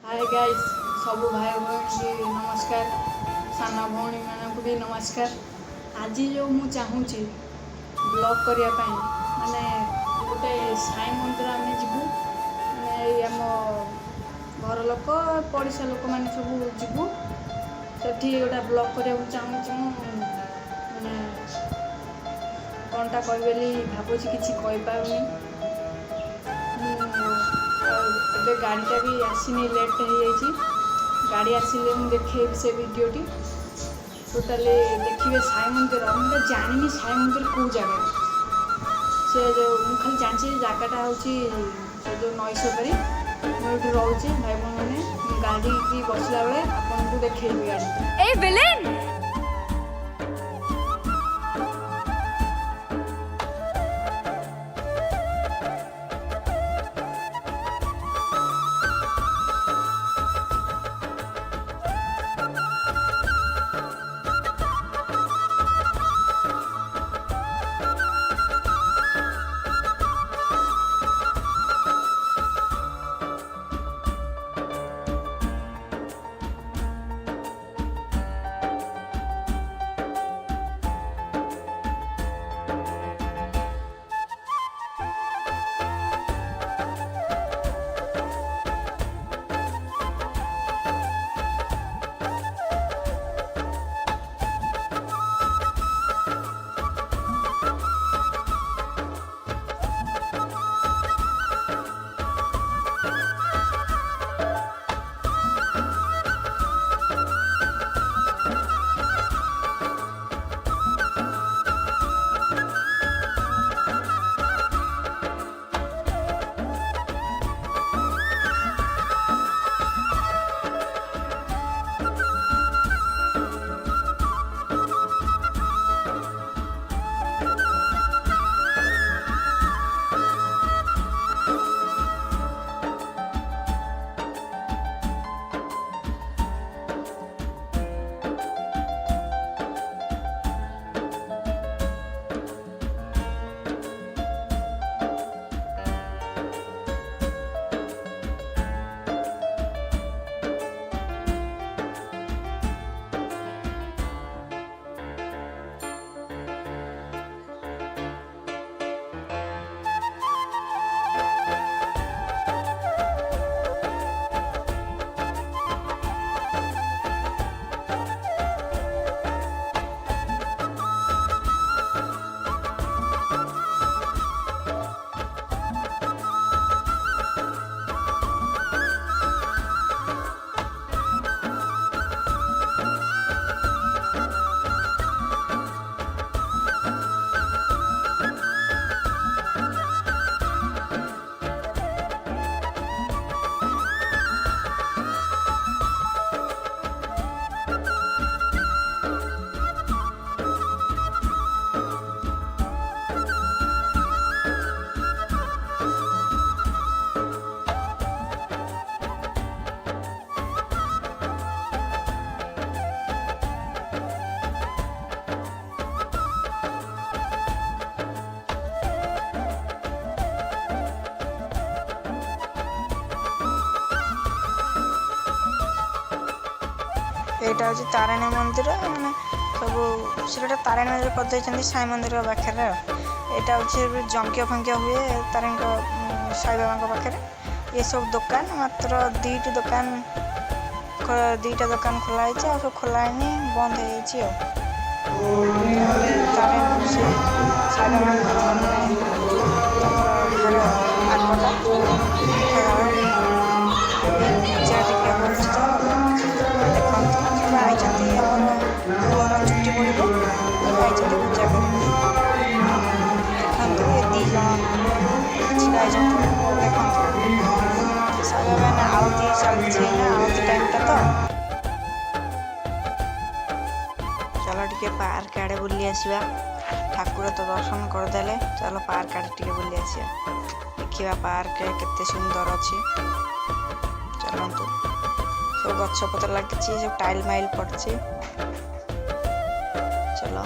Hi guys सब भाई भौणी की नमस्कार साना भौणी मानक भी नमस्कार। आज जो मु चाहूँगी ब्लॉग करने माने गोटे साई मंदिर आम जीवु माने आम घर लोक पड़ोसा लोक मैंने सब जीवु से गोटे ब्लॉग करने चाहूँगी माने कौनटा कह भावुँ किसी कहीपारूनी ए गाड़ीटा भी आसनी लेट हो गाड़ी आसिले मुझे देखेबी से वीडियोटी टोटाली देखिए साई मंदिर मुझे जानी साई मंदिर कौ जगह से जो खाली जानसी जगटा हूँ से जो नईसपरी मुझे रोचे भाई बहन मैंने गाड़ी की बसला बेले आपको देखी गाड़ी एटा हूँ तारिणी मंदिर मैंने सब से तारिणी मंदिर कर साई मंदिर पाखे यहाँ हूँ जंक्य फंक्य हुए तारिणी साई बाबा पाखे ये सब दुकान मात्र दुईटी दुकान खोलाई सब खोलानी बंद हो तारिणी साई बाबा छुट्टी पड़ो पूजा कर देखते आलती चलती आलती टाइमटा तो चलो टे पार्क आड़े बुली आसवा ठाकुर तो दर्शन करदे चलो पार्क आड़े टे बुली आसवा देखा पार्क केते सुंदर अच्छी चलतु सब गछ पतर लगी सब टाइल माइल पड़ी चलो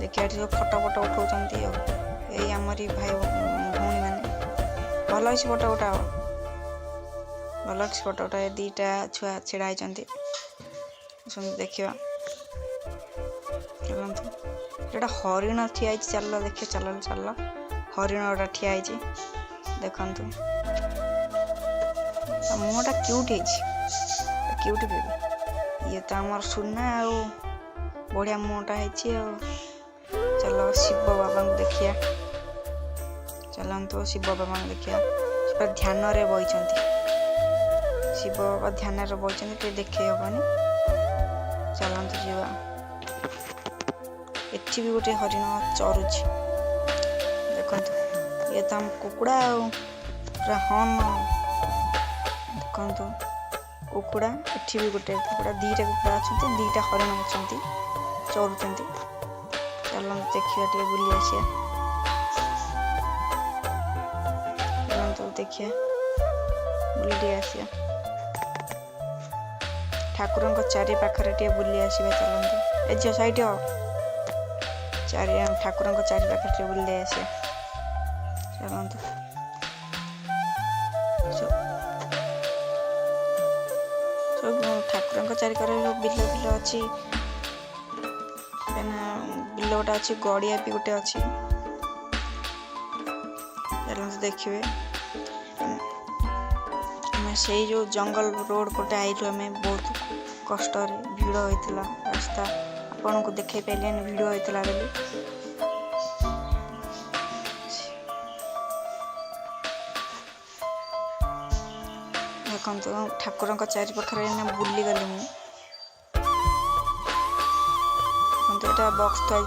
देखिए सब फटो फटो उठाऊँ यही आमरी भाई भौणी मैंने भल फोटो उठाओ ଭଲ ଫଟୋଟା ଦୁଇଟା ଛୁଆ ଛିଡ଼ା ହେଇଛନ୍ତି ଦେଖିବା ଚାଲନ୍ତୁ। ଏଇଟା ହରିଣ ଠିଆ ହେଇଛି, ଚାଲ ଦେଖିବା, ଚାଲ ହରିଣ ଗୋଟା ଠିଆ ହେଇଛି ଦେଖନ୍ତୁ। ମୁହଁଟା କ୍ୟୁଟ୍ ହେଇଛି, କ୍ୟୁଟ୍ ବେବି। ଇଏ ତ ଆମର ସୁନା ଆଉ ବଢ଼ିଆ ମୁହଁଟା ହେଇଛି ଆଉ। ଚାଲ ଶିବ ବାବାଙ୍କୁ ଦେଖିବା, ଚାଲନ୍ତୁ ଶିବ ବାବାଙ୍କୁ ଦେଖିବା। ସେ ଧ୍ୟାନରେ ବଇଛନ୍ତି, ଶିବ ବାବା ଧ୍ୟାନରେ ବଇଛନ୍ତି, ଟିକେ ଦେଖେଇ ହବନି। ଚାଲନ୍ତୁ ଯିବା। ଏଠି ବି ଗୋଟେ ହରିଣ ଚରୁଛି ଦେଖନ୍ତୁ। ଇଏ ତ ଆମ କୁକୁଡ଼ା ଆଉ ପୁରା ହର୍ନ ଦେଖନ୍ତୁ। କୁକୁଡ଼ା ଏଠି ବି ଗୋଟେ କୁକୁଡ଼ା, ଦୁଇଟା କୁକୁଡ଼ା ଅଛନ୍ତି, ଦୁଇଟା ହରିଣ ଅଛନ୍ତି ଚରୁଛନ୍ତି। ଚାଲନ୍ତୁ ଦେଖିବା, ଟିକେ ବୁଲି ଆସିବା। ଚାଲନ୍ତୁ ଦେଖିବା, ବୁଲି ଟିକେ ଆସିବା। ଠାକୁରଙ୍କ ଚାରି ପାଖରେ ଟିକେ ବୁଲି ଆସିବା ଚାଲନ୍ତୁ। ଏ ଝିଅ ସାଇଟ୍ ଠାକୁରଙ୍କ ଚାରି ପାଖରେ ଟିକେ ବୁଲି ଆସିବା ଚାଲନ୍ତୁ। ସବୁ ଠାକୁରଙ୍କ ଚାରିକରେ ବିଲ ଅଛି, ବିଲ ଗୋଟେ ଅଛି, ଗଡ଼ିଆ ବି ଗୋଟେ ଅଛି। ଚାଲନ୍ତୁ ଦେଖିବେ। ଆମେ ସେଇ ଯେଉଁ ଜଙ୍ଗଲ ରୋଡ଼ ପଟେ ଆଇଲୁ, ଆମେ ବହୁତ କଷ୍ଟରେ, ଭିଡ଼ ହୋଇଥିଲା ରାସ୍ତା, ଆପଣଙ୍କୁ ଦେଖାଇ ପାରିଲେନି ଭିଡ଼ ହୋଇଥିଲା ବୋଲି। ଦେଖନ୍ତୁ ଠାକୁରଙ୍କ ଚାରି ପାଖରେ ବୁଲିଗଲି ମୁଁ। ଦେଖନ୍ତୁ ଏଇଟା ବକ୍ସ ଥୁଆ